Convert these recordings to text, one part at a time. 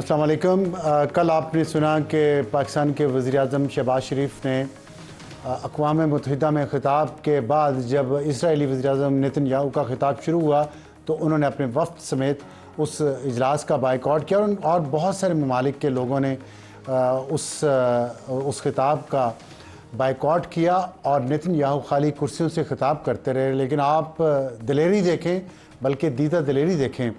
अस्सलाम वालेकुम। कल आपने सुना कि पाकिस्तान के वज़ीर-ए-आज़म शहबाज शरीफ ने अक़वाम मुत्तहिदा में ख़िताब के बाद जब इसराइली वज़ीर-ए-आज़म नेतन्याहू का ख़िताब शुरू हुआ तो उन्होंने अपने वफ़द समेत उस इजलास का बायकॉट किया और बहुत सारे ममालिक के लोगों ने उस ख़िताब का बायकॉट किया और नेतन्याहू खाली कुर्सियों से ख़िताब करते रहे। लेकिन आप दिलेरी देखें, बल्कि दीदा दिलेरी देखें,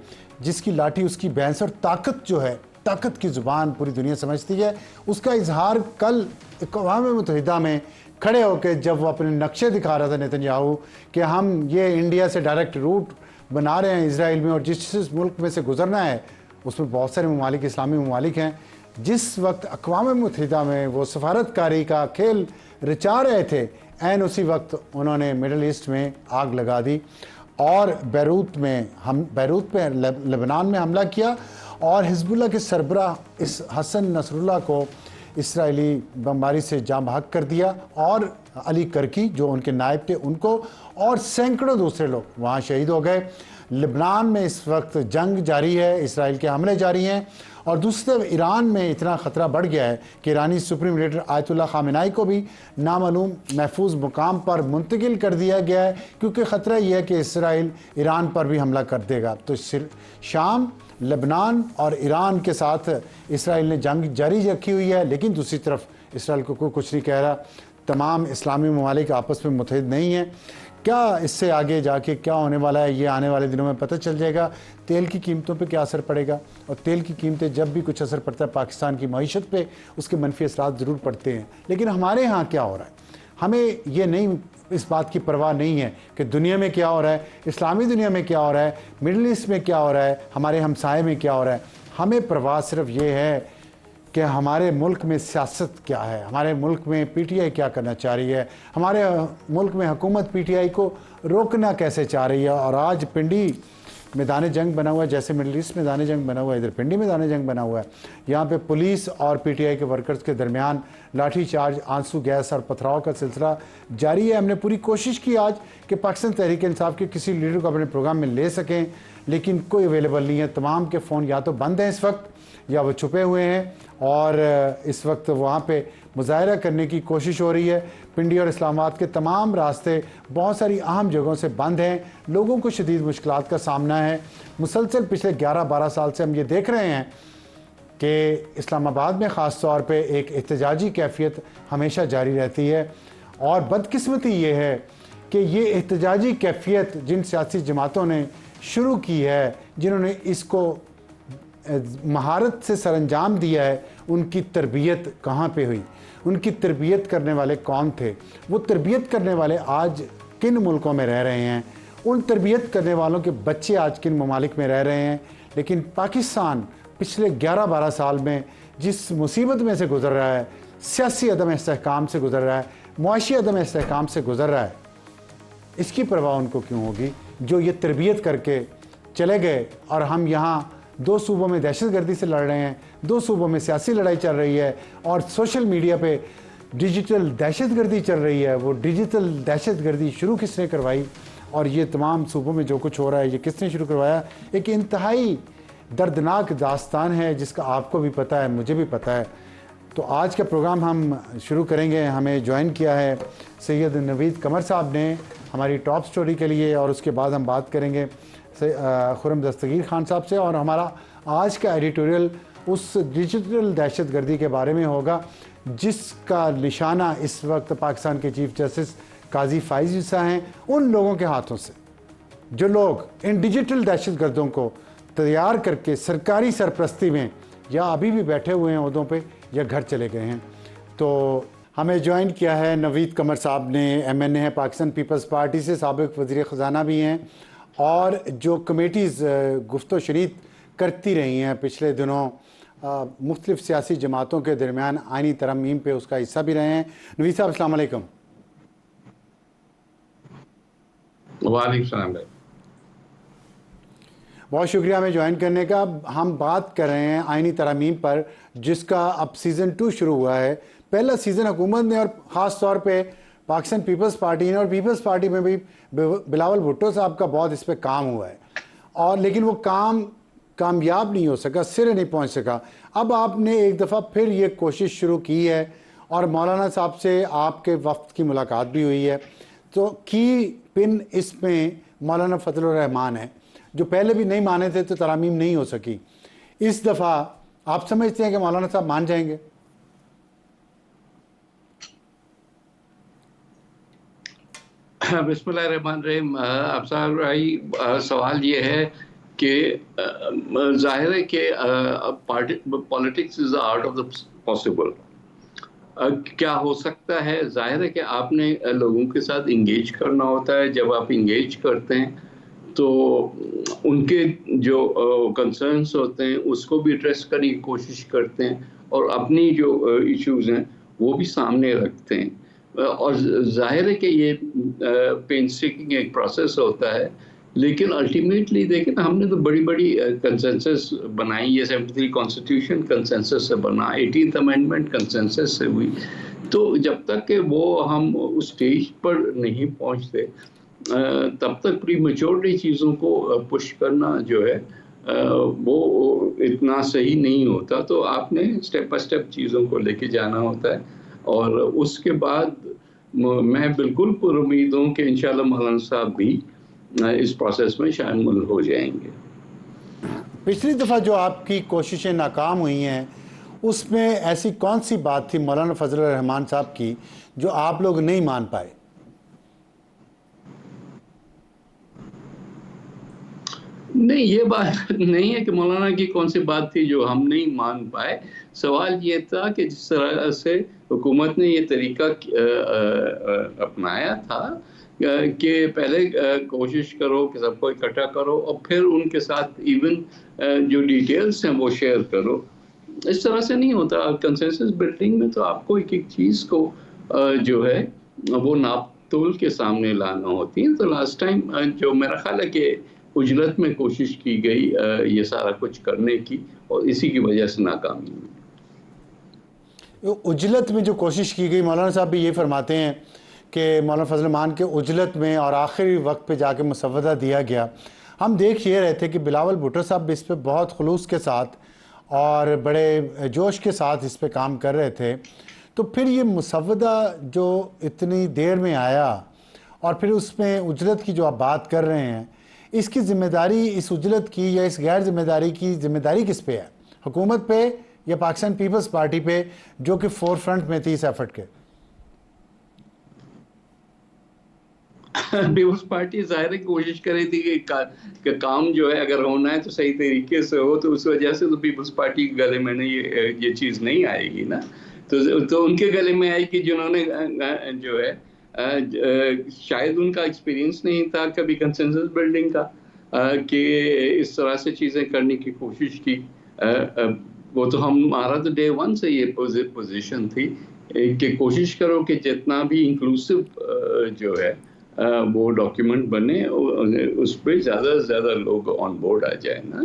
जिसकी लाठी उसकी भैंस और ताकत जो है, ताकत की ज़ुबान पूरी दुनिया समझती है, उसका इजहार कल अक़वाम मुत्तहिदा में खड़े होकर जब वो अपने नक्शे दिखा रहा था नेतन्याहू कि हम ये इंडिया से डायरेक्ट रूट बना रहे हैं इसराइल में और जिस मुल्क में से गुजरना है उसमें बहुत सारे ममालिक इस्लामी ममालिक हैं। जिस वक्त अक़वाम मुत्तहिदा में वो सफारतकारी का खेल रचा रहे थे, ऐन उसी वक्त उन्होंने मिडल ईस्ट में आग लगा दी और बैरूत पे लेबनान में हमला किया और हिज़्बुल्लाह के सरबराह इस हसन नसरुल्लाह को इसराइली बमबारी से जाँ भाग कर दिया और अली करकी जो उनके नायब थे उनको और सैकड़ों दूसरे लोग वहाँ शहीद हो गए। लेबनान में इस वक्त जंग जारी है, इसराइल के हमले जारी हैं और दूसरी तरफ ईरान में इतना ख़तरा बढ़ गया है कि ईरानी सुप्रीम लीडर आयतुल्लाह ख़ामेनी को भी नामालूम महफूज मुकाम पर मुंतकिल कर दिया गया है, क्योंकि ख़तरा यह है कि इसराइल ईरान पर भी हमला कर देगा। तो शाम, लेबनान और ईरान के साथ इसराइल ने जंग जारी रखी हुई है, लेकिन दूसरी तरफ इसराइल को कोई कुछ नहीं कह रहा। तमाम इस्लामी ममालिक आपस में मुत्तहिद नहीं हैं। क्या इससे आगे जाके क्या होने वाला है, ये आने वाले दिनों में पता चल जाएगा। तेल की कीमतों पे क्या असर पड़ेगा, और तेल की कीमतें जब भी कुछ असर पड़ता है पाकिस्तान की मईशत पे, उसके मनफी असरात ज़रूर पड़ते हैं। लेकिन हमारे यहाँ क्या हो रहा है, हमें ये नहीं, इस बात की परवाह नहीं है कि दुनिया में क्या हो रहा है, इस्लामी दुनिया में क्या हो रहा है, मिडल ईस्ट में क्या हो रहा है, हमारे हमसाये में क्या हो रहा है। हमें परवाह सिर्फ ये है कि हमारे मुल्क में सियासत क्या है, हमारे मुल्क में पीटीआई क्या करना चाह रही है, हमारे मुल्क में हुकूमत पीटीआई को रोकना कैसे चाह रही है। और आज पिंडी मैदान जंग बना हुआ है, जैसे मिडल ईस्ट मैदान जंग बना हुआ है, इधर पिंडी मैदान जंग बना हुआ है। यहाँ पे पुलिस और पीटीआई के वर्कर्स के दरमियान लाठीचार्ज, आंसू गैस और पथराव का सिलसिला जारी है। हमने पूरी कोशिश की आज कि पाकिस्तान तहरीक इंसाफ के किसी लीडर को अपने प्रोग्राम में ले सकें, लेकिन कोई अवेलेबल नहीं है। तमाम के फ़ोन या तो बंद हैं इस वक्त या वो छुपे हुए हैं और इस वक्त वहाँ पे मुजाहरा करने की कोशिश हो रही है। पिंडी और इस्लामाबाद के तमाम रास्ते बहुत सारी अहम जगहों से बंद हैं। लोगों को शदीद मुश्किलात का सामना है। मुसलसल पिछले 11-12 साल से हम ये देख रहे हैं कि इस्लामाबाद में ख़ास तौर पे एक एहतजाजी कैफियत हमेशा जारी रहती है और बदकिस्मती ये है कि ये एहतजाजी कैफियत जिन सियासी जमातों ने शुरू की है, जिन्होंने इसको महारत से सरंजाम दिया है, उनकी तरबियत कहाँ पे हुई, उनकी तरबियत करने वाले कौन थे, वो तरबियत करने वाले आज किन मुल्कों में रह रहे हैं, उन तरबियत करने वालों के बच्चे आज किन ममालिक में रह रहे हैं। लेकिन पाकिस्तान पिछले 11-12 साल में जिस मुसीबत में से गुज़र रहा है, सियासी अदम इस्तेहकाम से गुज़र रहा है, मुआशी अदम इस्तेहकाम से गुज़र रहा है, इसकी परवाह उनको क्यों होगी जो ये तरबियत करके चले गए। और हम यहाँ 2 सूबों में दहशतगर्दी से लड़ रहे हैं, 2 सूबों में सियासी लड़ाई चल रही है और सोशल मीडिया पे डिजिटल दहशतगर्दी चल रही है। वो डिजिटल दहशतगर्दी शुरू किसने करवाई और ये तमाम सूबों में जो कुछ हो रहा है ये किसने शुरू करवाया, एक इंतहाई दर्दनाक दास्तान है जिसका आपको भी पता है, मुझे भी पता है। तो आज का प्रोग्राम हम शुरू करेंगे। हमें ज्वाइन किया है सैयद नवीद कमर साहब ने हमारी टॉप स्टोरी के लिए, और उसके बाद हम बात करेंगे खुरम दस्तगीर खान साहब से। और हमारा आज का एडिटोरियल उस डिजिटल दहशतगर्दी के बारे में होगा जिसका निशाना इस वक्त पाकिस्तान के चीफ जस्टिस काजी फाइज ईसा हैं, उन लोगों के हाथों से जो लोग इन डिजिटल दहशतगर्दों को तैयार करके सरकारी सरपरस्ती में या अभी भी बैठे हुए हैं ओहदों पे या घर चले गए हैं। तो हमें ज्वाइन किया है नवीद कमर साहब ने, MNA है पाकिस्तान पीपल्स पार्टी से, साबिक वज़ीर ख़जाना भी हैं और जो कमेटीज़ गुफ्तो शरीत करती रही हैं पिछले दिनों मुख्तलिफ़ सियासी जमातों के दरमियान आइनी तरमीम पे, उसका हिस्सा भी रहे हैं। नवीद साहब अस्सलाम वालेकुम। वालेकुम सलाम भाई, बहुत शुक्रिया हमें ज्वाइन करने का। हम बात कर रहे हैं आइनी तरमीम पर जिसका अब सीज़न 2 शुरू हुआ है। पहला सीज़न हुकूमत ने और ख़ास तौर पे पाकिस्तान पीपल्स पार्टी ने, और पीपल्स पार्टी में भी बिलावल भुट्टो साहब का बहुत इस पर काम हुआ है, और लेकिन वो काम कामयाब नहीं हो सका, सिरे नहीं पहुंच सका। अब आपने एक दफ़ा फिर ये कोशिश शुरू की है और मौलाना साहब से आपके वक्त की मुलाकात भी हुई है, तो की पिन इसमें मौलाना फजलुर रहमान है, जो पहले भी नहीं माने थे तो तरामीम नहीं हो सकी। इस दफ़ा आप समझते हैं कि मौलाना साहब मान जाएंगे? बिस्मिल्लाहिर्रहमानिर्रहीम। अफसर भाई, सवाल ये है कि जाहिर है कि politics is the art of the possible. क्या हो सकता है, जाहिर है कि आपने लोगों के साथ इंगेज करना होता है। जब आप इंगेज करते हैं तो उनके जो कंसर्न्स होते हैं उसको भी एड्रेस करने की कोशिश करते हैं और अपनी जो इश्यूज हैं वो भी सामने रखते हैं। और जाहिर है कि ये पेन स्टिकिंग एक प्रोसेस होता है, लेकिन अल्टीमेटली देखें ना, हमने तो बड़ी बड़ी कंसेंसस बनाई। ये 73 कॉन्स्टिट्यूशन कंसेंसस से बना, 18th अमेंडमेंट कंसेंसस से हुई। तो जब तक कि वो हम उस स्टेज पर नहीं पहुंचते तब तक प्री मेच्योरली चीज़ों को पुश करना जो है वो इतना सही नहीं होता। तो आपने स्टेप बाय स्टेप चीज़ों को लेके जाना होता है और उसके बाद मैं बिल्कुल पुरुमीद हूँ कि इंशाल्लाह मौलाना साहब भी इस प्रोसेस में शामिल हो जाएंगे। पिछली दफ़ा जो आपकी कोशिशें नाकाम हुई हैं, उसमें ऐसी कौन सी बात थी मौलाना फजलुर रहमान साहब की जो आप लोग नहीं मान पाए? नहीं, ये बात नहीं है कि मौलाना की कौन सी बात थी जो हम नहीं मान पाए। सवाल ये था कि जिस तरह से हुकूमत ने ये तरीका अपनाया था कि पहले कोशिश करो कि सबको इकट्ठा करो और फिर उनके साथ इवन जो डिटेल्स हैं वो शेयर करो। इस तरह से नहीं होता। कंसेंसस बिल्डिंग में तो आपको एक एक चीज़ को जो है वो नाप तोल के सामने लाना होती है। तो लास्ट टाइम जो मेरा ख्याल है कि उजलत में कोशिश की गई ये सारा कुछ करने की, और इसी की वजह से नाकामी हुई। उजलत में जो कोशिश की गई, मौलाना साहब भी ये फरमाते हैं कि मौलाना फजल रहमान के उजलत में और आखिरी वक्त पे जाके मुसवदा दिया गया। हम देख ये रहे थे कि बिलावल भुट्टो साहब भी इस पर बहुत खुलूस के साथ और बड़े जोश के साथ इस पर काम कर रहे थे। तो फिर ये मुसवदा जो इतनी देर में आया और फिर उसमें उजलत की जो आप बात कर रहे हैं, इसकी ज़िम्मेदारी, इस उजलत की या इस गैर ज़िम्मेदारी की ज़िम्मेदारी किस पे है? हुकूमत पे या पाकिस्तान पीपल्स पार्टी पे, जो कि फोर फ्रंट में थी इस एफर्ट के? पीपल्स पार्टी जाहिर है कोशिश कर रही थी कि काम जो है अगर होना है तो सही तरीके से हो, तो उस वजह से तो पीपल्स पार्टी के गले में ये चीज़ नहीं आएगी ना। तो उनके गले में आएगी जिन्होंने जो है शायद उनका एक्सपीरियंस नहीं था कभी कंसेंसस बिल्डिंग का, कि इस तरह से चीज़ें करने की कोशिश की। वो तो हमारा तो डे वन से ये पोजीशन थी कि कोशिश करो कि जितना भी इंक्लूसिव जो है वो डॉक्यूमेंट बने, उस पर ज़्यादा से ज़्यादा लोग ऑन बोर्ड आ जाए ना।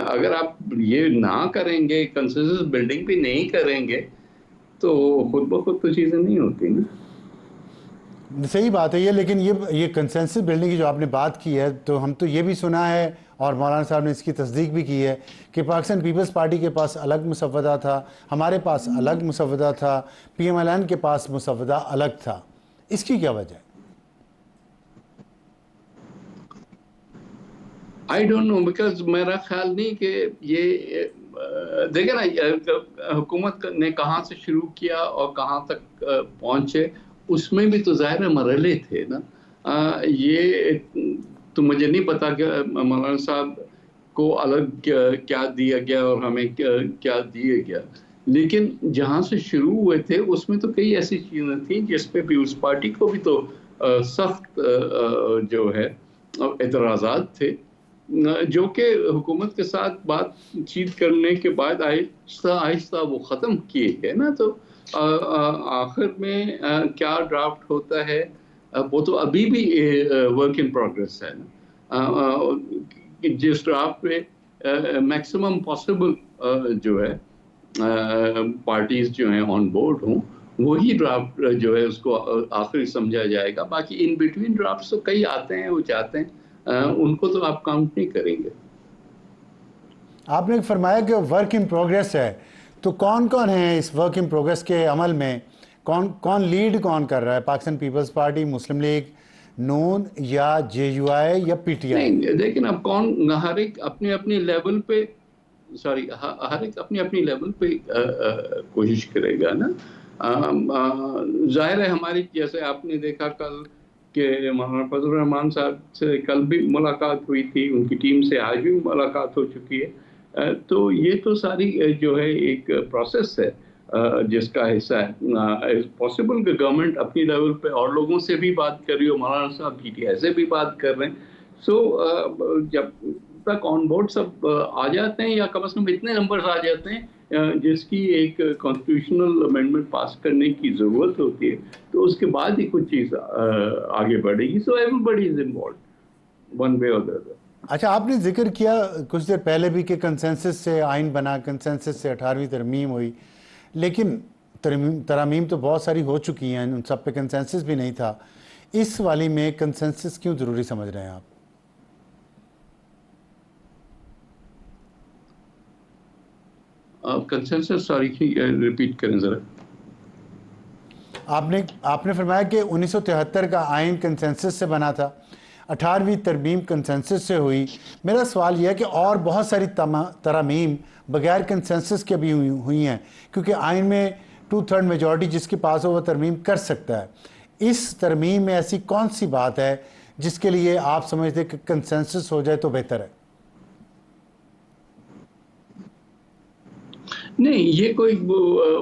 अगर आप ये ना करेंगे, कंसेंसस बिल्डिंग भी नहीं करेंगे, तो खुद ब खुद तो चीज़ें नहीं होती ना। सही बात है ये, लेकिन ये कंसेंसस बिल्डिंग की जो आपने बात की है, तो हम तो ये भी सुना है और मौलाना साहब ने इसकी तस्दीक भी की है कि पाकिस्तान पीपल्स पार्टी के पास अलग मुसवदा था, हमारे पास अलग मुसवदा था, PMLN के पास मुसवदा अलग था। इसकी क्या वजह है? आई डोंट नो, बिकॉज मेरा ख्याल नहीं कि ये देखे ना, हुकूमत ने कहाँ से शुरू किया और कहाँ तक पहुंचे, उसमें भी तो ज़ाहिर मरहले थे ना। ये तो मुझे नहीं पता कि मौलाना साहब को अलग क्या दिया गया और हमें क्या दिया गया, लेकिन जहाँ से शुरू हुए थे उसमें तो कई ऐसी चीज़ें थी जिस पे पीपल्स पार्टी को भी तो सख्त जो है एतराज़ात थे, जो कि हुकूमत के साथ बातचीत करने के बाद आहिस्ता आहिस्ता वो ख़त्म किए गए ना। तो आखिर में क्या ड्राफ्ट होता है वो तो अभी भी वर्क इन प्रोग्रेस है ना। जिस ड्राफ्ट पे मैक्सिमम पॉसिबल जो है पार्टीज जो हैं ऑन बोर्ड हों, वही ड्राफ्ट जो है उसको आखिरी समझा जाएगा। बाकी इन बिटवीन ड्राफ्ट तो कई आते हैं वो जाते हैं, उनको तो आप काउंट नहीं करेंगे। आपने फरमाया कि वर्क इन प्रोग्रेस है, तो कौन कौन है इस वर्क इन प्रोग्रेस के अमल में? कौन कौन लीड कौन कर रहा है? पाकिस्तान पीपल्स पार्टी, मुस्लिम लीग नून, या JUI, या PTI? नहीं, लेकिन अब कौन, हर एक अपने अपने लेवल पे, सॉरी, हर एक अपनी अपनी लेवल पे कोशिश करेगा ना। जाहिर है हमारी, जैसे आपने देखा कल के मौलाना फजल रहमान साहब से कल भी मुलाकात हुई थी, उनकी टीम से आज भी मुलाकात हो चुकी है। तो ये तो सारी जो है एक प्रोसेस है जिसका हिस्सा है। पॉसिबल कि गवर्नमेंट अपनी लेवल पे और लोगों से भी बात कर रही हो, मौलाना साहब PTI से भी बात कर रहे हैं। सो जब तक ऑन बोर्ड सब आ जाते हैं, या कम से कम इतने नंबर्स आ जाते हैं जिसकी एक कॉन्स्टिट्यूशनल अमेंडमेंट पास करने की ज़रूरत होती है, तो उसके बाद ही कुछ चीज़ आगे बढ़ेगी। So everybody is involve one way और द अदर। अच्छा, आपने जिक्र किया कुछ देर पहले भी कि कंसेंसस से आइन बना, कंसेंसस से 18वीं तरमीम हुई, लेकिन तरमीम तो बहुत सारी हो चुकी हैं, उन सब पे कंसेंसस भी नहीं था। इस वाली में कंसेंसस क्यों ज़रूरी समझ रहे हैं आप? कंसेंसस, सॉरी, रिपीट करें ज़रा। आपने फरमाया कि 1973 का आइन कंसेंसस से बना था, 18वीं तरमीम कंसेंसस से हुई। मेरा सवाल यह है कि और बहुत सारी तरमीम बगैर कंसेंसस के भी हुई हैं, क्योंकि आइन में 2/3 मेजॉरिटी जिसके पास हो वह तरमीम कर सकता है। इस तरमीम में ऐसी कौन सी बात है जिसके लिए आप समझते हैं कि कंसेंसस हो जाए तो बेहतर है? नहीं, ये कोई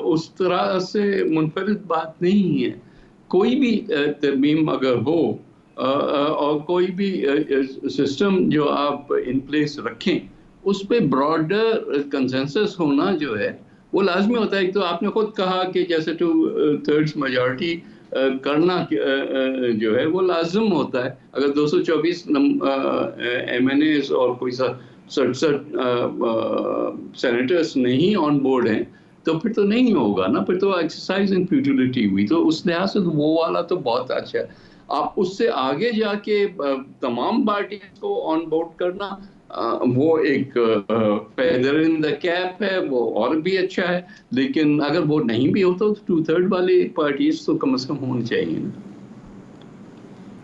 उस तरह से मुनफरिद बात नहीं है। कोई भी तरमीम अगर हो और कोई भी सिस्टम जो आप इन प्लेस रखें, उस पे ब्रॉडर कंसेंसस होना जो है वो लाजमी होता है। एक तो आपने खुद कहा कि जैसे 2/3 मेजॉरिटी करना जो है वो लाजम होता है। अगर 224 MNAs और कोई 67 सेनेटर्स नहीं ऑन बोर्ड हैं, तो फिर तो नहीं होगा ना, फिर तो एक्सरसाइज इन फ्यूटिलिटी हुई। तो उस लिहाज से तो वो वाला तो बहुत अच्छा है। आप उससे आगे जाके तमाम पार्टीज को ऑन बोर्ड करना, वो एक फेदर इन द कैप है, वो और भी अच्छा है। लेकिन अगर वो नहीं भी होता तो 2/3 वाली पार्टीज तो कम से कम होनी चाहिए ना।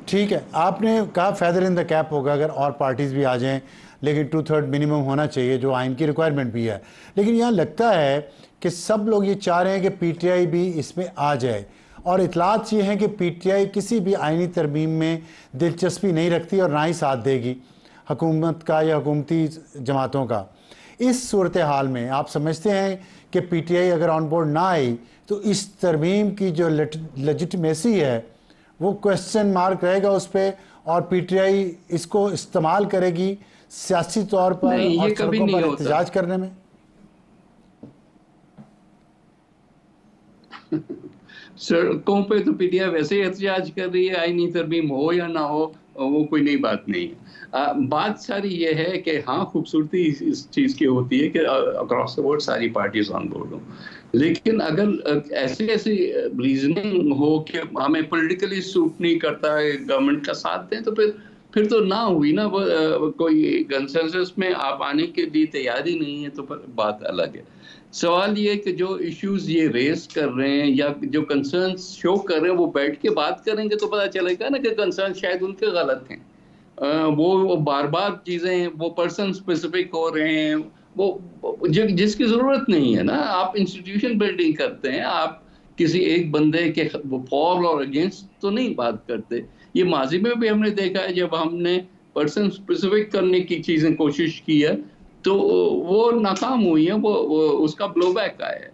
ठीक है, आपने कहा फेदर इन द कैप होगा अगर और पार्टीज़ भी आ जाएं, लेकिन 2/3 मिनिमम होना चाहिए, जो आइन की रिक्वायरमेंट भी है। लेकिन यहाँ लगता है कि सब लोग ये चाह रहे हैं कि PTI भी इसमें आ जाए, और इतलात ये हैं कि PTI किसी भी आइनी तरमीम में दिलचस्पी नहीं रखती और ना ही साथ देगी हुकूमत का या हुकूमती जमातों का। इस सूरत हाल में आप समझते हैं कि PTI अगर ऑन बोर्ड ना आई तो इस तरमीम की जो लेजिटिमेसी है वो क्वेश्चन मार्क रहेगा उस पर, और PTI इसको इस्तेमाल करेगी सियासी तौर पर नहीं, और ये कभी सड़कों नहीं पर होता। एहतजाज करने में? सड़कों पे तो PTI वैसे ही एहतजाज कर रही है, आईनी तरमीम हो या ना हो, वो कोई नई बात नहीं है। बात सारी ये है कि हाँ, खूबसूरती इस चीज़ की होती है कि अक्रॉस द बोर्ड सारी पार्टीज ऑन बोर्ड हो। लेकिन अगर ऐसी ऐसी रीजनिंग हो कि हमें पॉलिटिकली सूट नहीं करता है, गवर्नमेंट का साथ दें, तो फिर तो ना हुई ना। कोई कंसेंसस में आप आने के लिए तैयार ही नहीं है, तो फिर बात अलग है। सवाल ये कि जो इश्यूज ये रेस कर रहे हैं या जो कंसर्न्स शो कर रहे हैं, वो बैठ के बात करेंगे तो पता चलेगा ना कि कंसर्न शायद उनके गलत हैं। वो बार बार चीजें वो पर्सन स्पेसिफिक हो रहे हैं, वो जिसकी जरूरत नहीं है ना। आप इंस्टीट्यूशन बिल्डिंग करते हैं, आप किसी एक बंदे के फॉर और अगेंस्ट तो नहीं बात करते। ये माजी में भी हमने देखा है, जब हमने पर्सन स्पेसिफिक करने की चीजें कोशिश की है तो वो नाकाम हुई है, वो उसका ब्लोबैक आया है।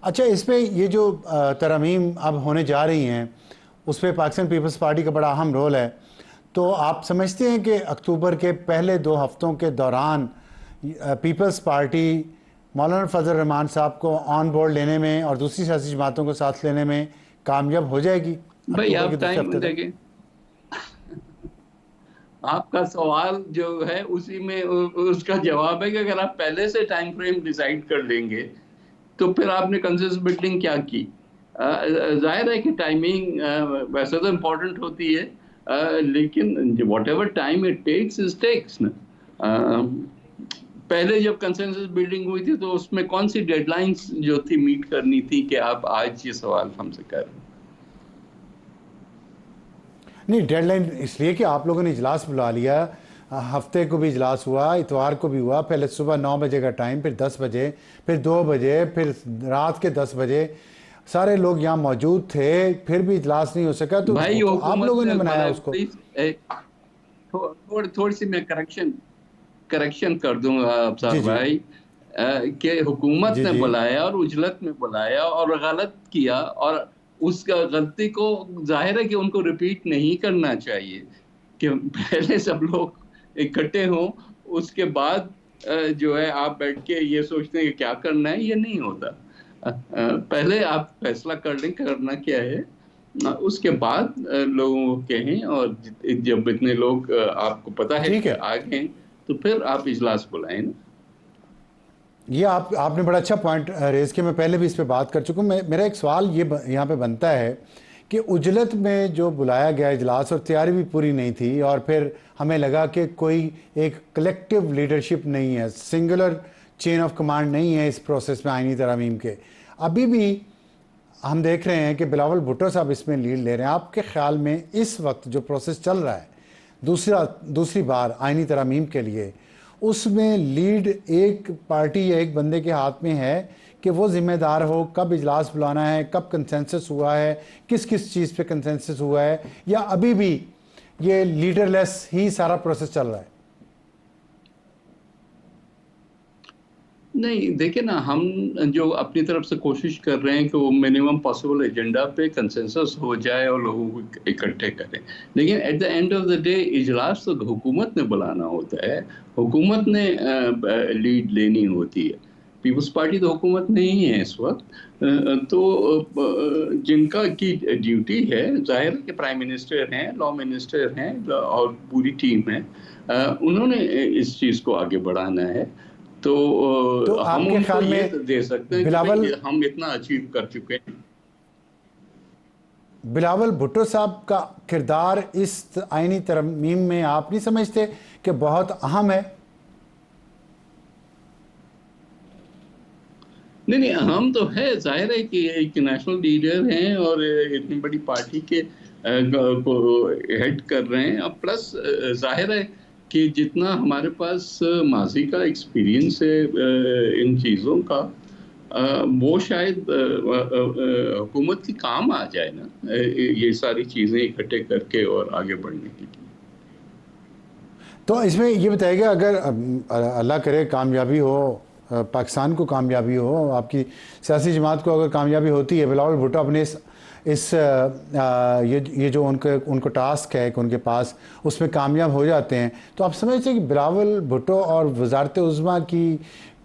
अच्छा, इसमें ये जो तरमीम अब होने जा रही हैं उस पर पाकिस्तान पीपल्स पार्टी का बड़ा अहम रोल है। तो आप समझते हैं कि अक्टूबर के पहले 2 हफ्तों के दौरान पीपल्स पार्टी मौलाना फजल रहमान साहब को ऑन बोर्ड लेने में और दूसरी सियासी जमातों को साथ लेने में कामयाब हो जाएगी भाई अक्टूबर के आप दूसरे टाइम हफ्ते तक? देखें, आपका सवाल जो है उसी में उसका जवाब है कि अगर आप पहले से टाइम फ्रेम डिसाइड कर लेंगे तो फिर आपने कंसेंसस बिल्डिंग क्या की। जाहिर है कि टाइमिंग वैसे तो इम्पोर्टेंट होती है, लेकिन whatever time it takes is takes ना। पहले जब कंसेंसस बिल्डिंग हुई थी तो उसमें कौन सी डेडलाइंस जो थी मीट करनी थी कि आप आज ये सवाल हमसे कर रहे हैं? नहीं, डेडलाइन इसलिए कि आप लोगों ने इजलास बुला लिया। हफ्ते को भी इजलास हुआ, इतवार को भी हुआ। पहले सुबह 9 बजे का टाइम, फिर 10 बजे, फिर 2 बजे, फिर रात के 10 बजे। सारे लोग यहाँ मौजूद थे, फिर भी इजलास नहीं हो सका। तो भाई आप हुकूमत लोगों ने ने बनाया बुलाया, उसको। प्लीज थोड़ी सी मैं करेक्शन कर दूंगा अफसर जी जी भाई। कि हुकूमत जी ने जी। बुलाया और उजलत में बुलाया और गलत किया, और उसका गलती को जाहिर है कि उनको रिपीट नहीं करना चाहिए। कि पहले सब लोग इकट्ठे हों, उसके बाद जो है आप बैठ के ये सोचते हैं कि क्या करना है, ये नहीं होता। पहले आप फैसला कर लें करना क्या है, उसके बाद लोगों को कहें, और जब इतने लोग आपको पता है ठीक कि है। आ गए तो फिर आप इजलास बुलाएं ना। ये आपने बड़ा अच्छा पॉइंट रेज किया। मैं पहले भी इस पे बात कर चुका हूँ। मेरा एक सवाल यहाँ पे बनता है कि उजलत में जो बुलाया गया इजलास, और तैयारी भी पूरी नहीं थी, और फिर हमें लगा कि कोई एक कलेक्टिव लीडरशिप नहीं है, सिंगुलर चेन ऑफ कमांड नहीं है इस प्रोसेस में आईनी तरमीम के। अभी भी हम देख रहे हैं कि बिलावल भुट्टो साहब इसमें लीड ले रहे हैं। आपके ख्याल में इस वक्त जो प्रोसेस चल रहा है दूसरी बार आईनी तरमीम के लिए, उसमें लीड एक पार्टी या एक बंदे के हाथ में है कि वो जिम्मेदार हो, कब इजलास बुलाना है, कब कंसेंसस हुआ है, किस किस चीज़ पे कंसेंसस हुआ है, या अभी भी ये लीडरलेस ही सारा प्रोसेस चल रहा है? नहीं, देखिए ना, हम जो अपनी तरफ से कोशिश कर रहे हैं कि वो मिनिमम पॉसिबल एजेंडा पे कंसेंसस हो जाए और लोगों को इकट्ठे करें। लेकिन at the end of the day इजलास तो हुकूमत ने बुलाना होता है, हुकूमत ने लीड लेनी होती है। पीपल्स पार्टी तो हुकूमत नहीं है इस वक्त। तो जिनका की ड्यूटी है, जाहिर है कि प्राइम मिनिस्टर हैं, लॉ मिनिस्टर हैं, और पूरी टीम है, उन्होंने इस चीज़ को आगे बढ़ाना है। तो तो हम आपके उनको ख्याल ये में दे सकते हैं कि बिलावल भाई हम इतना अचीव कर चुके हैं। बिलावल भुट्टो साहब का किरदार इस आईनी तरमीम में आप नहीं समझते कि बहुत अहम है? नहीं नहीं, हम तो है, जाहिर है कि एक नेशनल लीडर हैं और इतनी बड़ी पार्टी के को हेड कर रहे हैं। अब प्लस जाहिर है कि जितना हमारे पास माजी का एक्सपीरियंस है इन चीज़ों का, वो शायद हुकूमत की काम आ जाए ना, ये सारी चीज़ें इकट्ठे करके और आगे बढ़ने के लिए। तो इसमें ये बताइएगा, अगर अल्लाह करे कामयाबी हो, पाकिस्तान को कामयाबी हो, आपकी सियासी जमात को अगर कामयाबी होती है, बिलावल भुट्टो अपने ये जो उनको टास्क है कि उनके पास, उसमें कामयाब हो जाते हैं, तो आप समझते हैं कि बिलावल भुट्टो और वजारत उज़्मा की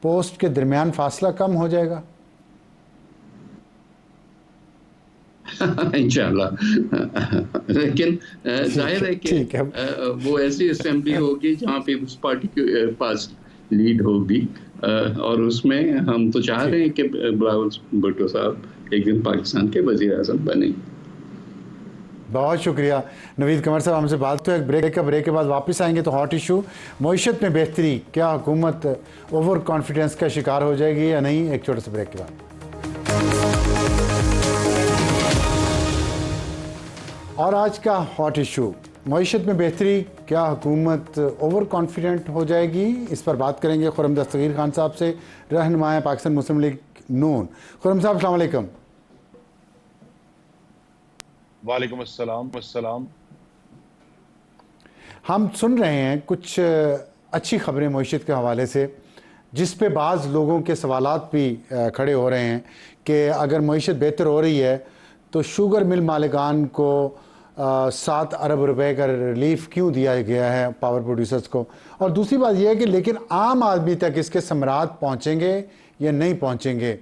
पोस्ट के दरमियान फासला कम हो जाएगा? इंशाल्लाह। लेकिन ठीक जाहिर है, है कि ठीक है। वो ऐसी असेंबली होगी जहां पीपल्स पार्टी के पास लीड होगी, और उसमें हम तो चाह रहे ठीक। हैं कि बिलावल भुट्टो साहब एक दिन पाकिस्तान के वजीर आजम बने। बहुत शुक्रिया नवीद कमर साहब, हमसे बात। तो एक ब्रेक के बाद वापस आएंगे तो हॉट इशू मईशत में बेहतरी, क्या हुकूमत ओवर कॉन्फिडेंस का शिकार हो जाएगी या नहीं? एक छोटे से ब्रेक के बाद। और आज का हॉट इशू मईशत में बेहतरी, क्या हुकूमत ओवर कॉन्फिडेंट हो जाएगी? इस पर बात करेंगे खुर्रम दस्तगीर खान साहब से, रहनुमाए पाकिस्तान मुस्लिम लीग नून। खुर्रम साहब अस्सलाम वालेकुम। वालेकुम अस्सलाम। हम सुन रहे हैं कुछ अच्छी खबरें मईशत के हवाले से, जिस पे बाज़ लोगों के सवालात भी खड़े हो रहे हैं कि अगर मईशत बेहतर हो रही है तो शुगर मिल मालिकान को 7 अरब रुपए का रिलीफ क्यों दिया गया है पावर प्रोड्यूसर्स को? और दूसरी बात यह है कि लेकिन आम आदमी तक इसके समरात पहुँचेंगे या नहीं पहुँचेंगे?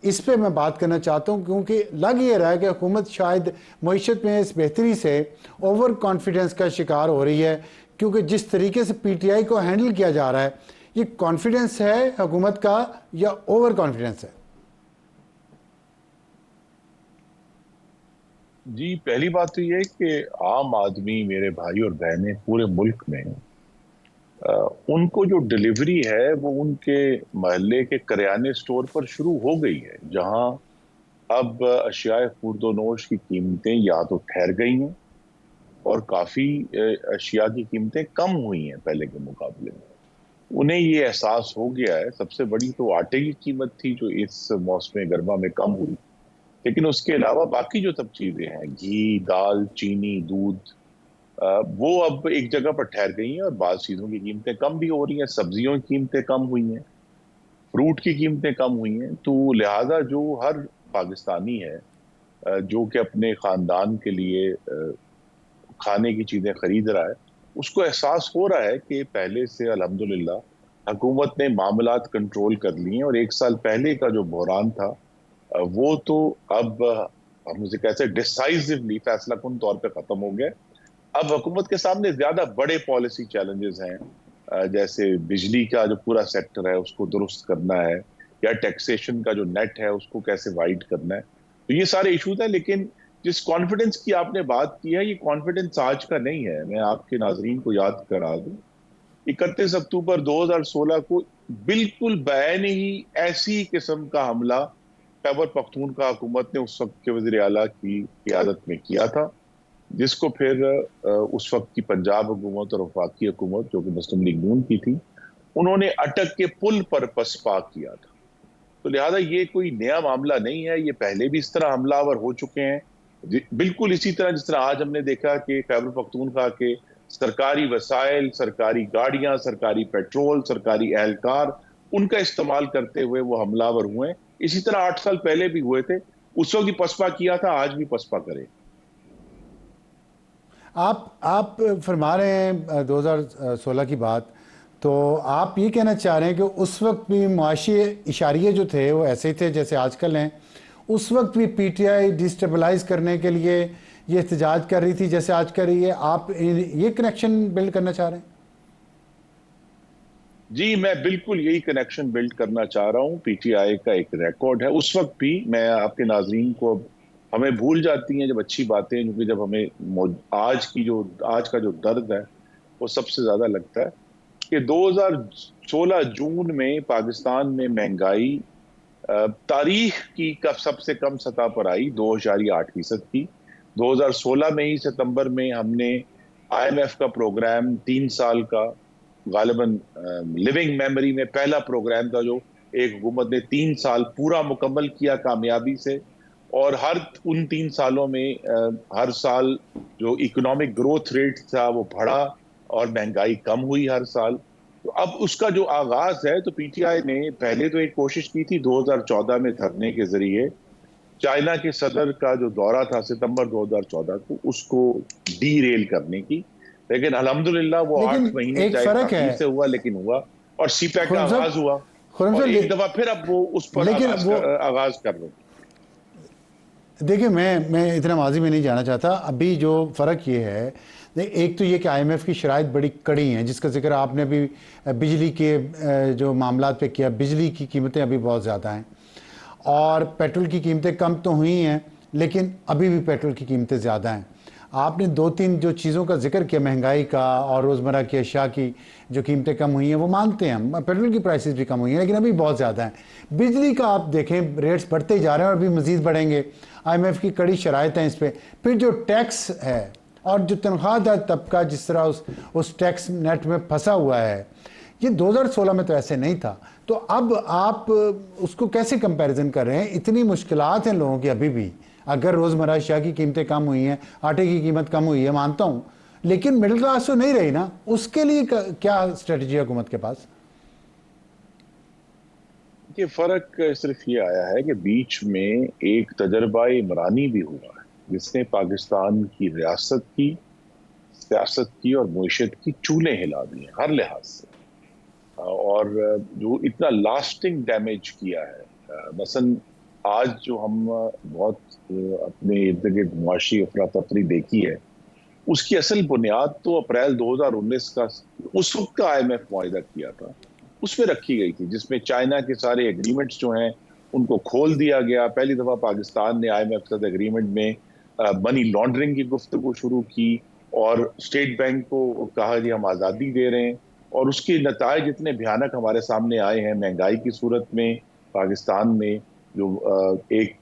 इस पे मैं बात करना चाहता हूँ, क्योंकि लग ये रहा है कि हुकूमत शायद मईशत में इस बेहतरी से ओवर कॉन्फिडेंस का शिकार हो रही है, क्योंकि जिस तरीके से पीटीआई को हैंडल किया जा रहा है, ये कॉन्फिडेंस है हुकूमत का या ओवर कॉन्फिडेंस है? जी, पहली बात तो ये है कि आम आदमी, मेरे भाई और बहनें, पूरे मुल्क में उनको जो डिलीवरी है वो उनके मोहल्ले के करियाने स्टोर पर शुरू हो गई है, जहां अब अशियाए खुर्दोनोश की कीमतें या तो ठहर गई हैं और काफी अशिया की कीमतें कम हुई हैं पहले के मुकाबले में। उन्हें ये एहसास हो गया है। सबसे बड़ी तो आटे की कीमत थी जो इस मौसम गर्मा में कम हुई, लेकिन उसके अलावा बाकी जो सब चीजें हैं, घी, दाल, चीनी, दूध, वो अब एक जगह पर ठहर गई हैं और बाज़ चीजों की कीमतें कम भी हो रही हैं। सब्जियों की कीमतें कम हुई हैं, फ्रूट की कीमतें कम हुई हैं। तो लिहाजा जो हर पाकिस्तानी है जो कि अपने खानदान के लिए खाने की चीजें खरीद रहा है, उसको एहसास हो रहा है कि पहले से अल्हम्दुलिल्लाह हुकूमत ने मामलात कंट्रोल कर लिए हैं और एक साल पहले का जो बहरान था वो तो अब हम उसे कैसे डिसाइसिवली फैसला कुन तौर पे खत्म हो गया। अब हुकूमत के सामने ज्यादा बड़े पॉलिसी चैलेंजेस हैं, जैसे बिजली का जो पूरा सेक्टर है उसको दुरुस्त करना है, या टैक्सेशन का जो नेट है उसको कैसे वाइड करना है। तो ये सारे इश्यूज हैं, लेकिन जिस कॉन्फिडेंस की आपने बात की है, ये कॉन्फिडेंस आज का नहीं है। मैं आपके नाजरीन को याद करा दूं, 31 अक्टूबर 2016 को बिल्कुल बैन ही ऐसी किस्म का हमला खैबर पख्तूनख्वा हुकूमत ने उस वक्त के वज़ीर आला की क़ियादत में किया था, जिसको फिर उस वक्त की पंजाब हुकूमत और वफाकी हुकूमत जो कि मुस्लिम लीग नून की थी, उन्होंने अटक के पुल पर पसपा किया था। तो लिहाजा ये कोई नया मामला नहीं है, ये पहले भी इस तरह हमलावर हो चुके हैं। बिल्कुल इसी तरह जिस तरह आज हमने देखा कि खैबर पख्तूनख्वा के सरकारी वसाइल, सरकारी गाड़ियां, सरकारी पेट्रोल, सरकारी एहलकार, उनका इस्तेमाल करते हुए वो हमलावर हुए हैं। इसी तरह 8 साल पहले भी हुए थे, उस वक्त भी पसपा किया था, आज भी पसपा करें। आप फरमा रहे हैं 2016 की बात, तो आप ये कहना चाह रहे हैं कि उस वक्त भी मुआशी इशारे जो थे वो ऐसे ही थे जैसे आजकल हैं। उस वक्त भी पीटीआई डिस्टेबलाइज करने के लिए ये एहतजाज कर रही थी जैसे आज कर रही है। आप ये कनेक्शन बिल्ड करना चाह रहे हैं? जी, मैं बिल्कुल यही कनेक्शन बिल्ड करना चाह रहा हूँ। पीटीआई का एक रिकॉर्ड है, उस वक्त भी मैं आपके नाजरीन को, हमें भूल जाती हैं जब अच्छी बातें, क्योंकि जब हमें आज का जो दर्द है वो सबसे ज्यादा लगता है कि 2016 जून में पाकिस्तान में महंगाई तारीख की सबसे कम सतह पर आई, 2.8% की। 2016 में ही सितंबर में हमने आईएमएफ का प्रोग्राम 3 साल का, गालिबन लिविंग मेमोरी में पहला प्रोग्राम था जो एक हुकूमत ने 3 साल पूरा मुकम्मल किया कामयाबी से। और हर उन 3 सालों में हर साल जो इकोनॉमिक ग्रोथ रेट था वो बढ़ा और महंगाई कम हुई हर साल। तो अब उसका जो आगाज है, तो पीटीआई ने पहले तो एक कोशिश की थी 2014 में धरने के जरिए चाइना के सदर का जो दौरा था सितंबर 2014 को, उसको डीरेल करने की, लेकिन अल्हम्दुलिल्लाह वो 8 महीने एक चाहे फर्क है से हुआ, लेकिन हुआ और सीपैक का खुरम आगाज हुआ खुरम और एक साहब, दफा फिर अब वो उस पर लेकिन आगाज कर रहे। देखिए, मैं इतना माजी में नहीं जाना चाहता। अभी जो फ़र्क ये है, एक तो ये कि आईएमएफ की शराइत बड़ी कड़ी हैं, जिसका जिक्र आपने अभी बिजली के जो मामलात पे किया। बिजली की कीमतें अभी बहुत ज़्यादा हैं और पेट्रोल की कीमतें कम तो हुई हैं, लेकिन अभी भी पेट्रोल की कीमतें ज़्यादा हैं। आपने 2-3 जो चीज़ों का जिक्र किया, महंगाई का और रोज़मर्रा की अशिया की जो कीमतें कम हुई हैं, वो मानते हैं हम। पेट्रोल की प्राइसेस भी कम हुई हैं, लेकिन अभी बहुत ज़्यादा हैं। बिजली का आप देखें, रेट्स बढ़ते ही जा रहे हैं और अभी मज़ीद बढ़ेंगे। आईएमएफ की कड़ी शराइत हैं इस पर। फिर जो टैक्स है और जो तनख्वाहदार तबका जिस तरह उस टैक्स नेट में फंसा हुआ है, ये 2016 में तो ऐसे नहीं था। तो अब आप उसको कैसे कंपैरिजन कर रहे हैं? इतनी मुश्किलात हैं लोगों की अभी भी। अगर रोज़मर्रा अशिया की कीमतें कम हुई हैं, आटे की कीमत कम हुई है, मानता हूँ, लेकिन मिडिल क्लास तो नहीं रही ना। उसके लिए क्या स्ट्रेटजी है हुकूमत के पास? ये फर्क सिर्फ ये आया है कि बीच में एक तजर्बा इमरानी भी हुआ है, जिसने पाकिस्तान की रियासत की, सियासत की और मुईशत की चूल्हे हिला दिए हर लिहाज से, और जो इतना लास्टिंग डैमेज किया है। मसलन आज जो हम बहुत अपने इर्द गिर्द मुआशी अफरा तफरी देखी है, उसकी असल बुनियाद तो अप्रैल 2019 का उस वक्त का आईएमएफ मुआहिदा किया था, उसमें रखी गई थी, जिसमें चाइना के सारे एग्रीमेंट्स जो हैं उनको खोल दिया गया। पहली दफा पाकिस्तान ने आईएमएफ के साथ एग्रीमेंट में मनी लॉन्ड्रिंग की गुफ्तगू शुरू की और स्टेट बैंक को कहा कि हम आज़ादी दे रहे हैं। और उसके नतायज इतने भयानक हमारे सामने आए हैं। महंगाई की सूरत में पाकिस्तान में जो एक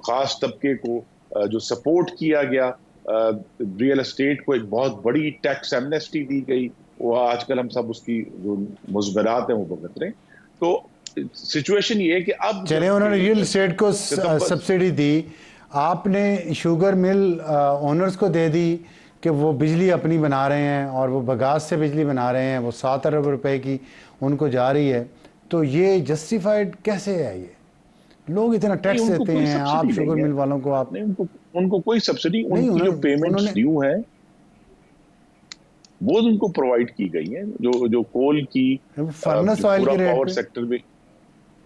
खास तबके को जो सपोर्ट किया गया, रियल एस्टेट को एक बहुत बड़ी टैक्स एमनेस्टी दी गई, वो आजकल हम सब उसकी जो मुज़मरात हैं वो भुगत रहे हैं। तो सिचुएशन ये है कि अब चले उन्होंने रियल एस्टेट को सब्सिडी दी, आपने शुगर मिल ओनर्स को दे दी कि वो बिजली अपनी बना रहे हैं और वो बगास से बिजली बना रहे हैं, वो 7 अरब रुपए की उनको जा रही है, तो ये जस्टिफाइड कैसे है? ये लोग इतना टैक्स देते हैं, आप शुगर मिल वालों को आप नहीं, उनको कोई सब्सिडी, उनकी जो पेमेंट्स ड्यू है वो उनको प्रोवाइड की गई है। जो कोल की फर्नेस ऑयल के रेट पावर सेक्टर में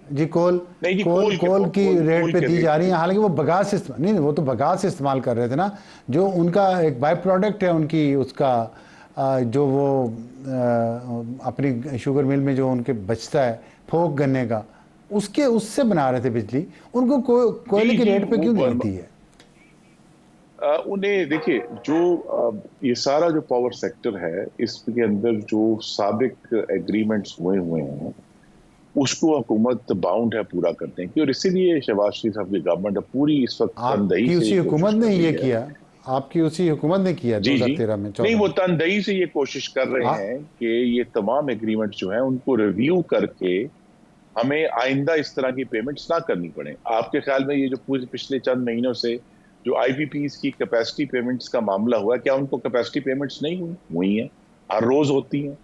जी कोल की रेट पे दी जा रही है, हालांकि वो बगास नहीं, वो तो बगास इस्तेमाल कर रहे थे ना, जो उनका एक बाय प्रोडक्ट है उनकी, उसका जो वो अपनी शुगर मिल में जो उनके बचता है फोक गन्ने का, उससे बना रहे थे बिजली। उनको कोयले के रेट पे क्यों मिलती है? उन्हें देखिए, जो ये सारा जो पावर सेक्टर है, इसके अंदर जो साबिक एग्रीमेंट्स हुए हैं उसको हुकूमत बाउंड है पूरा करने की, और इसीलिए शहबाज शरीफ साहब की गवर्नमेंट पूरी इस वक्त आपकी उसी हुकूमत ने ये किया, आपकी उसी हुकूमत ने किया 2013 में। नहीं, वो तनदही से ये कोशिश कर रहे हैं कि ये तमाम एग्रीमेंट जो हैं उनको रिव्यू करके हमें आइंदा इस तरह की पेमेंट्स ना करनी पड़े। आपके ख्याल में ये जो पूरे पिछले चंद महीनों से जो आईपीपीज की कैपेसिटी पेमेंट्स का मामला हुआ, क्या उनको कैपेसिटी पेमेंट्स नहीं हुई हैं? हर रोज होती हैं।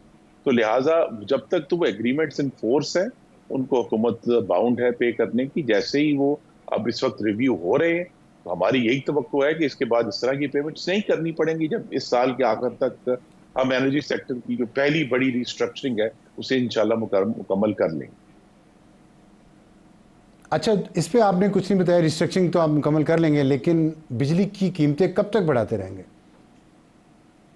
तो लिहाजा जब तक तो वो एग्रीमेंट्स इन फोर्स है, उनको हुकूमत बाउंड है पे करने की। जैसे ही वो अब इस वक्त रिव्यू हो रहे हैं, तो हमारी यही तवक्को है कि इसके बाद इस तरह की पेमेंट्स नहीं करनी पड़ेंगी, जब इस साल के आखिर तक हम एनर्जी सेक्टर की जो पहली बड़ी रिस्ट्रक्चरिंग है उसे इंशाल्लाह मुकम्मल कर लेंगे। अच्छा, इस पे आपने कुछ नहीं बताया, रिस्ट्रक्चरिंग तो आप मुकम्मल कर लेंगे, लेकिन बिजली की कीमतें कब तक बढ़ाते रहेंगे?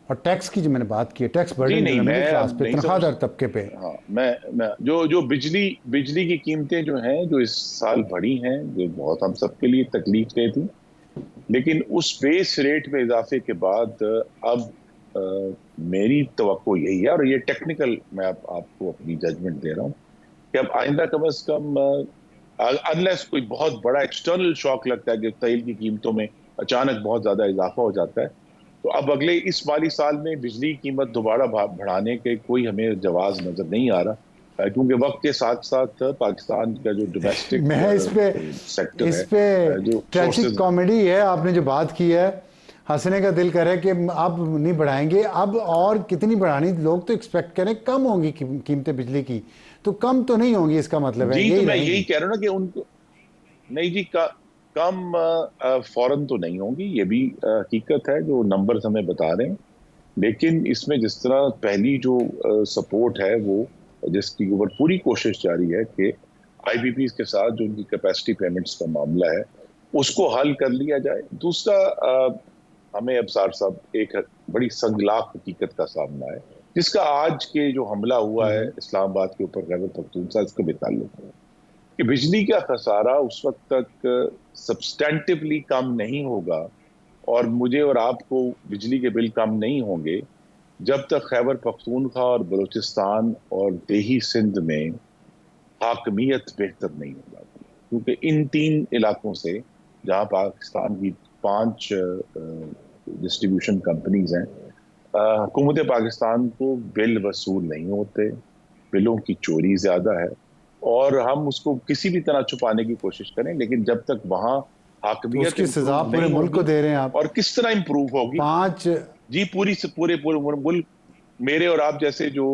और टैक्स की जो मैंने बात की है, टैक्स बर्डन मिडिल क्लास पे, तनख्वाहदार तबके पे। हाँ, मैं जो बिजली की कीमतें जो हैं, जो इस साल बढ़ी हैं, जो बहुत हम सबके लिए तकलीफ दे थी, लेकिन उस बेस रेट में इजाफे के बाद अब मेरी तवक्को यही है, और ये टेक्निकल मैं आपको अपनी जजमेंट दे रहा हूँ, कि अब आइंदा कम अज कम अनलेस कोई बहुत बड़ा एक्सटर्नल शॉक लगता है कि तेल की कीमतों में अचानक बहुत ज्यादा इजाफा हो जाता है, तो अब अगले इस माली साल में बिजली की कीमत दोबारा बढ़ाने के कोई हमें जवाब नजर नहीं आ रहा, क्योंकि वक्त के साथ साथ पाकिस्तान का जो डोमेस्टिक सेक्टर इस पे जो ट्रैजिक कॉमेडी है, आपने जो बात की है, हंसने का दिल करे कि अब नहीं बढ़ाएंगे, अब और कितनी बढ़ानी? लोग तो एक्सपेक्ट करें कम होंगी कीमतें बिजली की, तो कम तो नहीं होंगी, इसका मतलब है जी, तो मैं यही कह रहा हूँ ना कि उनको नहीं जी, कम फौरन तो नहीं होंगी, ये भी हकीकत है जो नंबर्स हमें बता रहे हैं, लेकिन इसमें जिस तरह पहली जो सपोर्ट है, वो जिसकी ऊपर पूरी कोशिश जारी है कि आईपीपी के साथ जो उनकी कैपेसिटी पेमेंट्स का मामला है उसको हल कर लिया जाए। दूसरा, हमें अब साहब एक बड़ी संगलाख हकीकत का सामना है, जिसका आज के जो हमला हुआ है इस्लामाबाद के ऊपर खैबर पख्तूनख्वा, इसके बेताल्लुक है कि बिजली का खसारा उस वक्त तक सब्सटेंटिवली कम नहीं होगा, और मुझे और आपको बिजली के बिल कम नहीं होंगे जब तक खैबर पख्तूनख्वा और बलूचिस्तान और देही सिंध में हाकमियत बेहतर नहीं हो जाती। क्योंकि इन 3 इलाकों से, जहां पाकिस्तान की 5 डिस्ट्रीब्यूशन कंपनीज हैं, हुकूमत पाकिस्तान को बिल वसूल नहीं होते, बिलों की चोरी ज्यादा है, और हम उसको किसी भी तरह छुपाने की कोशिश करें, लेकिन जब तक वहां हाकमियत, उसकी सजा पूरे मुल्क को दे रहे हैं आप, और किस तरह इंप्रूव होगी? 5 जी, पूरे मुल्क, मेरे और आप जैसे जो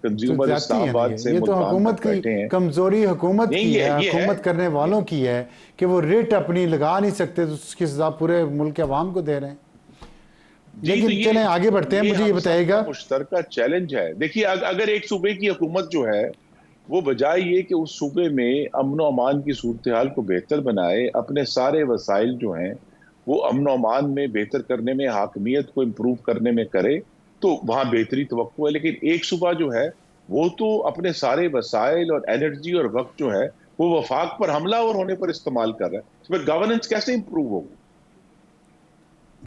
कंज्यूमर इस्लामाबाद से, ये तो हुकूमत की कमजोरी, हुकूमत की है, हुकूमत करने वालों की है कि वो रेट अपनी लगा नहीं सकते, तो उसकी सजा पूरे मुल्क के अवाम को दे रहे हैं। लेकिन तो चलें आगे बढ़ते हैं, मुझे ये बताइएगा, मुश्तरका चैलेंज है। देखिए, अगर एक सूबे की हुकूमत जो है वो बजाय ये कि उस सूबे में अमन व अमान की सूरत हाल को बेहतर बनाए, अपने सारे वसाइल जो हैं वो अमन व अमान में बेहतर करने में, हाकमियत को इम्प्रूव करने में करे, तो वहां बेहतरी तवक्को है। लेकिन एक सूबा जो है वो तो अपने सारे वसाइल और एनर्जी और वक्त जो है वो वफाक पर हमलावर होने पर इस्तेमाल कर रहा है, इसमें गवर्नेंस कैसे इंप्रूव होगी?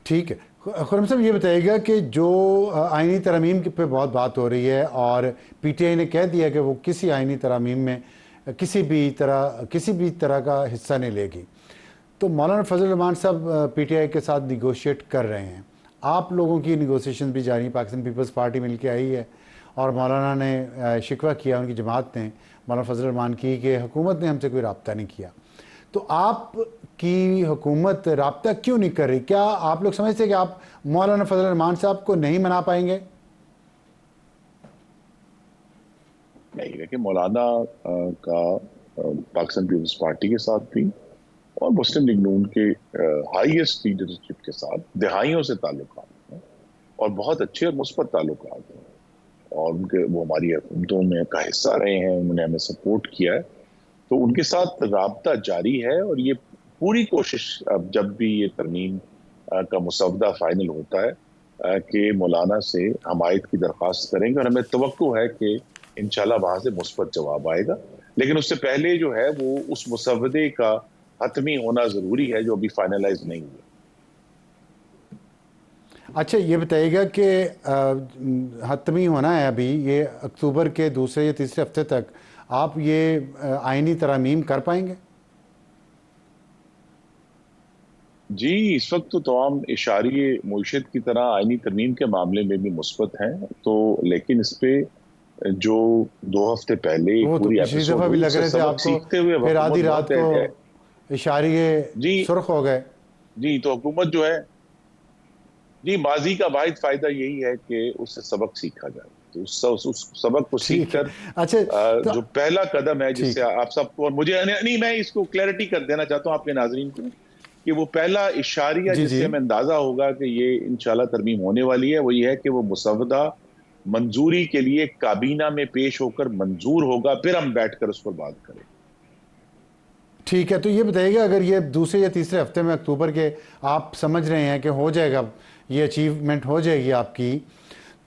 ठीक है, खुर्रम साहब, ये बताइएगा कि जो आइनी तरमीम पे बहुत बात हो रही है और पीटीआई ने कह दिया कि वो किसी आइनी तरमीम में किसी भी तरह का हिस्सा नहीं लेगी, तो मौलाना फजल रहमान साहब पीटीआई के साथ निगोशिएट कर रहे हैं, आप लोगों की निगोशिएशन भी जारी, पाकिस्तान पीपल्स पार्टी मिल के आई है और मौलाना ने शिकवा किया, उनकी जमात ने मौलाना फजल रहमान की कि हुकूमत ने हमसे कोई रब्ता नहीं किया। तो आपकी हुकूमत रब्ता क्यों नहीं कर रही? क्या आप लोग समझते हैं कि आप मौलाना फजल रहमान साहब को नहीं मना पाएंगे? नहीं, देखिए मौलाना का पाकिस्तान पीपल्स पार्टी के साथ भी और मुस्लिम लीग नून के हाईएस्ट लीडरशिप के साथ दहाइयों से ताल्लुकात हैं और बहुत अच्छे और मुस्बत ताल्लुकात हैं और वो हमारी हुकूमतों में का हिस्सा रहे हैं, उन्होंने हमें सपोर्ट किया है, तो उनके साथ राब्ता जारी है। और ये पूरी कोशिश अब जब भी ये तरमीम का मुसवदा फाइनल होता है कि मौलाना से हमायत की दरख्वास्त करेंगे और हमें तवक्को है कि इंशाल्लाह वहां से मुस्बत जवाब आएगा। लेकिन उससे पहले जो है वो उस मुसवदे का हतमी होना जरूरी है जो अभी फाइनलाइज नहीं हुआ। अच्छा, ये बताइएगा कि हतमी होना है अभी, ये अक्टूबर के दूसरे या तीसरे हफ्ते तक आप ये आइनी तरमीम कर पाएंगे? जी, इस वक्त तो तमाम इशारे मुर्शिद की तरह आइनी तरमीम के मामले में भी मुस्बत हैं, तो लेकिन इस पे जो 2 हफ्ते पहले वो तो पूरी पिछली दफा भी लग रहे थे आपको, फिर आधी रात को इशारे सुर्ख हो गए। जी, तो हुकूमत जो है, जी माजी का वाहिद फायदा यही है कि उससे सबक सीखा जाए, तो उस सबक को सीख कर अच्छा, जो पहला कदम है जिससे आप सबको और मुझे नहीं, मैं इसको क्लैरिटी कर देना चाहता हूँ आपके नाजरीन को कि वो पहला इशारिया जिससे हमें अंदाजा होगा कि ये इंशाल्लाह तरमीम होने वाली है वो ये है कि वो मुसवदा मंजूरी के लिए काबीना में पेश होकर मंजूर होगा, फिर हम बैठकर उस पर बात करें। ठीक है, तो ये बताइएगा अगर ये दूसरे या तीसरे हफ्ते में अक्टूबर के आप समझ रहे हैं कि हो जाएगा, ये अचीवमेंट हो जाएगी आपकी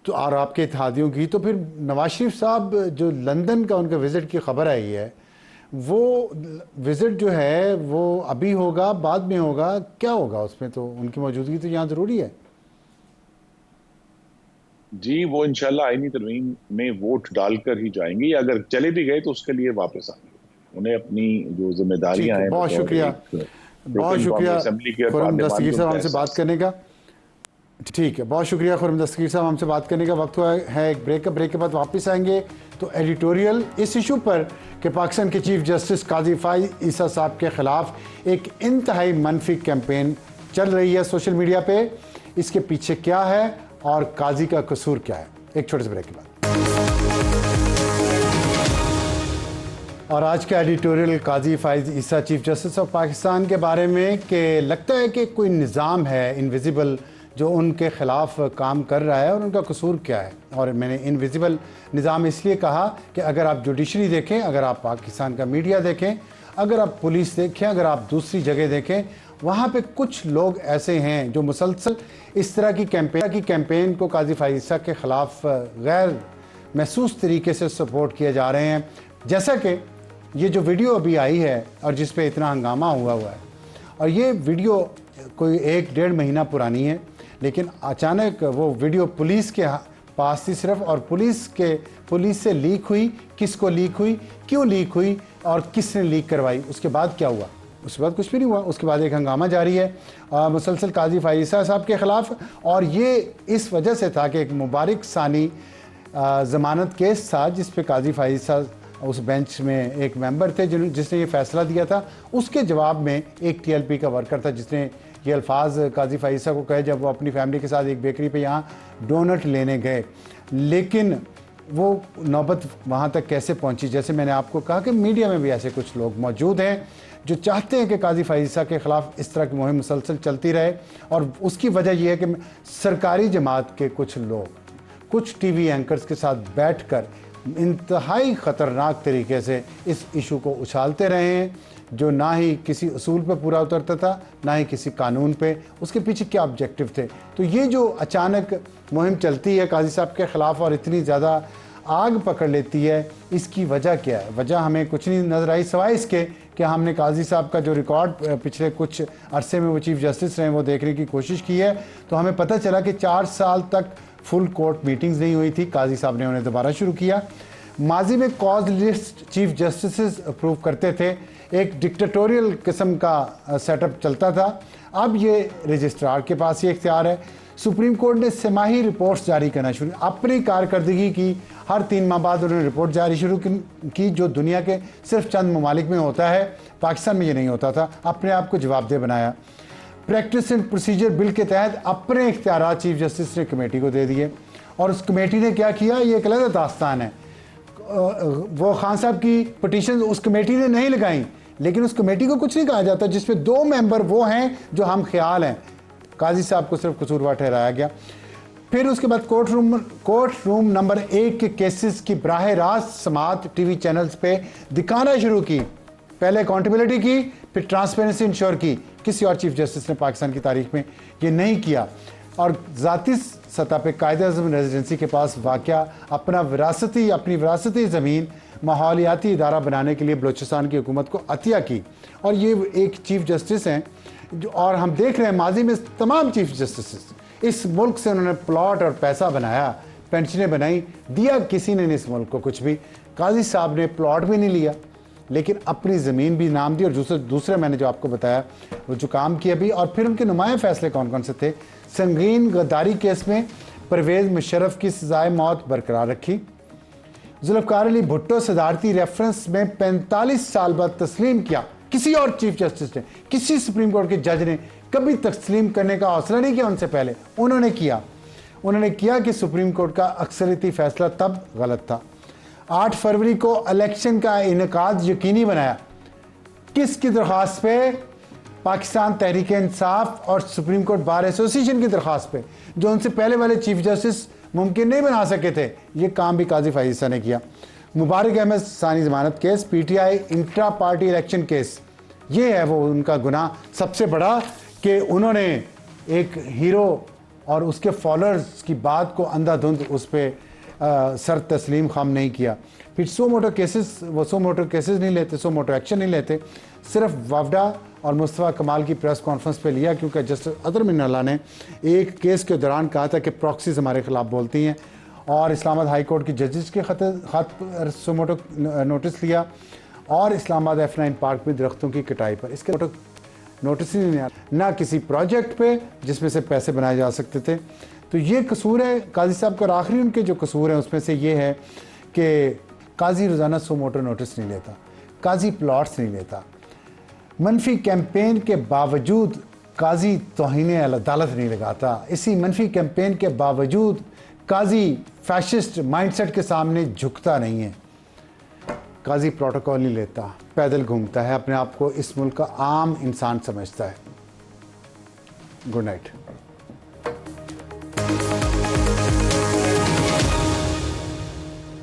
तो और आपके इत्तेहादियों की, तो फिर नवाज शरीफ साहब जो लंदन का उनका विज़िट की खबर आई है, वो विज़िट जो है वो अभी होगा, बाद में होगा, क्या होगा उसमें? तो उनकी मौजूदगी तो यहाँ ज़रूरी है। जी, वो इंशाल्लाह आईनी तरमीम में वोट डालकर ही जाएंगे, या अगर चले भी गए तो उसके लिए वापस आएंगे। उन्हें अपनी जो जिम्मेदारियां हैं, बहुत शुक्रिया खुर्रम दस्तगीर साहब हमसे बात करने का। ठीक है, बहुत शुक्रिया खुर्रम दस्तगीर साहब हमसे बात करने का। वक्त हुआ है एक ब्रेक के बाद वापस आएंगे तो एडिटोरियल इस इशू पर कि पाकिस्तान के चीफ जस्टिस काजी फाइज ईसा साहब के खिलाफ एक इंतहाई मनफी कैंपेन चल रही है सोशल मीडिया पे, इसके पीछे क्या है और काजी का कसूर क्या है। एक छोटे से ब्रेक के बाद और आज का editorial Qazi Faez Isa chief justice of Pakistan के बारे में कि लगता है कि कोई निज़ाम है इनविजिबल जो उनके ख़िलाफ़ काम कर रहा है और उनका कसूर क्या है। और मैंने इनविजिबल निज़ाम इसलिए कहा कि अगर आप जुडिशरी देखें, अगर आप पाकिस्तान का मीडिया देखें, अगर आप पुलिस देखें, अगर आप दूसरी जगह देखें, वहाँ पे कुछ लोग ऐसे हैं जो मुसलसल इस तरह की कैंपेन को काजी फाइज ईसा के ख़िलाफ़ गैर महसूस तरीके से सपोर्ट किए जा रहे हैं। जैसा कि ये जो वीडियो अभी आई है और जिस पे इतना हंगामा हुआ है, और ये वीडियो कोई 1-1.5 महीना पुरानी है, लेकिन अचानक वो वीडियो पुलिस के पास थी सिर्फ, और पुलिस से लीक हुई, किसको लीक हुई, क्यों लीक हुई और किसने लीक करवाई, उसके बाद क्या हुआ? उसके बाद कुछ भी नहीं हुआ। उसके बाद एक हंगामा जारी है मुसलसल काजी फाइज ईसा साहब के ख़िलाफ़, और ये इस वजह से था कि एक मुबारक सानी ज़मानत केस था जिस पे काजी फाइज ईसा उस बेंच में एक मेंबर थे जिसने ये फैसला दिया था। उसके जवाब में एक टीएलपी का वर्कर था जिसने ये अल्फाज काजी फाइज ईसा को कहे जब वो अपनी फैमिली के साथ एक बेकरी पे यहाँ डोनट लेने गए। लेकिन वो नौबत वहाँ तक कैसे पहुँची? जैसे मैंने आपको कहा कि मीडिया में भी ऐसे कुछ लोग मौजूद हैं जो चाहते हैं कि काजी फाइज ईसा के ख़िलाफ़ इस तरह की मुहिम मुसलसल चलती रहे, और उसकी वजह यह है कि सरकारी जमात के कुछ लोग कुछ टीवी एंकर्स के साथ बैठकर इंतहाई ख़तरनाक तरीके से इस इशू को उछालते रहे हैं, जो ना ही किसी उसूल पे पूरा उतरता था, ना ही किसी कानून पे। उसके पीछे क्या ऑब्जेक्टिव थे? तो ये जो अचानक मुहिम चलती है काजी साहब के ख़िलाफ़ और इतनी ज़्यादा आग पकड़ लेती है, इसकी वजह क्या है? वजह हमें कुछ नहीं नज़र आई सिवाय इसके कि हमने काजी साहब का जो रिकॉर्ड पिछले कुछ अरसे में वो चीफ जस्टिस रहे वो देखने की कोशिश की है, तो हमें पता चला कि 4 साल तक फुल कोर्ट मीटिंग्स नहीं हुई थी। काजी साहब ने उन्हें दोबारा शुरू किया। माजी में cause list chief justice approve करते थे, एक डिक्टेटोरियल किस्म का सेटअप चलता था। अब ये रजिस्ट्रार के पास ये इख्तियार है। सुप्रीम कोर्ट ने तिमाही रिपोर्ट्स जारी करना शुरू, अपनी कारकर्दगी की हर 3 माह बाद उन्होंने रिपोर्ट जारी शुरू की, जो दुनिया के सिर्फ चंद ममालिक में होता है, पाकिस्तान में ये नहीं होता था। अपने आप को जवाबदेह बनाया। प्रैक्टिस एंड प्रोसीजर बिल के तहत अपने इख्तियार चीफ जस्टिस ने कमेटी को दे दिए, और उस कमेटी ने क्या किया, ये एक अलग दास्तान है। वो खान साहब की पटिशन उस कमेटी ने नहीं लगाई, लेकिन उस कमेटी को कुछ नहीं कहा जाता, जिसमें 2 मेंबर वो हैं जो हम ख्याल हैं। काजी साहब को सिर्फ कसूरवार ठहराया गया। फिर उसके बाद कोर्ट रूम नंबर 1 के केसेस की बराह रास्त समात टीवी चैनल्स पे दिखाना शुरू की। पहले अकाउंटेबिलिटी की, फिर ट्रांसपेरेंसी इंश्योर की। किसी और चीफ जस्टिस ने पाकिस्तान की तारीख में ये नहीं किया। और ज़ाती सतह पे कायदे-ए-आज़म रेजिडेंसी के पास वाक़या अपनी विरासती ज़मीन माहौलियाती इदारा बनाने के लिए बलूचिस्तान की हुकूमत को अतिया की। और ये एक चीफ जस्टिस हैं और हम देख रहे हैं माजी में तमाम चीफ जस्टिस इस मुल्क से उन्होंने प्लॉट और पैसा बनाया, पेंशनें बनाई, दिया किसी ने नहीं इस मुल्क को कुछ भी। काजी साहब ने प्लॉट भी नहीं लिया, लेकिन अपनी ज़मीन भी नाम दी। और दूसरे मैंने जो आपको बताया वो जो काम किया भी। और फिर उनके नुमाया फैसले कौन कौन से थे। संगीन गद्दारी केस में परवेज़ मुशर्रफ की सजाए मौत बरकरार रखी। जुल्फ़िकार अली भुट्टो सदारती रेफरेंस में 45 साल बाद तस्लीम किया। किसी और चीफ जस्टिस ने, किसी सुप्रीम कोर्ट के जज ने कभी तस्लीम करने का हौसला नहीं किया उनसे पहले। उन्होंने किया कि सुप्रीम कोर्ट का अक्सरियती फैसला तब गलत था। 8 फरवरी को इलेक्शन का इनेकाद यकीनी बनाया। किसकी दरख्वास्त पे? पाकिस्तान तहरीक इंसाफ और सुप्रीम कोर्ट बार एसोसिएशन की दरख्वास्त पे, जो उनसे पहले वाले चीफ जस्टिस मुमकिन नहीं बना सके थे। ये काम भी काजी फाइज़ा ने किया। मुबारक अहमद सानी ज़मानत case, PTI intra party election case, ये है वो उनका गुनाह सबसे बड़ा कि उन्होंने एक हीरो और उसके फॉलोअर्स की बात को अंधाधुंध उस पर सर तस्लीम खाम नहीं किया। फिर सो मोटो केसेस नहीं लेते, सो मोटो एक्शन नहीं लेते। सिर्फ वावडा और मुस्तफ़ा कमाल की प्रेस कॉन्फ्रेंस पे लिया, क्योंकि जस्टिस अदर मिन्नाल्लाह ने एक केस के दौरान कहा था कि प्रॉक्सीज हमारे खिलाफ बोलती हैं। और इस्लामाबाद हाई कोर्ट की जजेस के खत सो मोटो नोटिस लिया। और इस्लामाबाद F9 पार्क में दरख्तों की कटाई पर इसके नोटिस ही नहीं आया, ना किसी प्रोजेक्ट पे जिसमें से पैसे बनाए जा सकते थे। तो ये कसूर है काजी साहब का। और आखिरी उनके जो कसूर हैं उसमें से ये है कि काजी रोज़ाना सो मोटो नोटिस नहीं लेता, काजी प्लॉट्स नहीं लेता। मनफी कैंपेन के बावजूद काजी तौहीन अदालत नहीं लगाता। इसी मनफी कैंपेन के बावजूद काजी फैशिस्ट माइंडसेट के सामने झुकता नहीं है। काजी प्रोटोकॉल नहीं लेता, पैदल घूमता है, अपने आप को इस मुल्क का आम इंसान समझता है। Good night.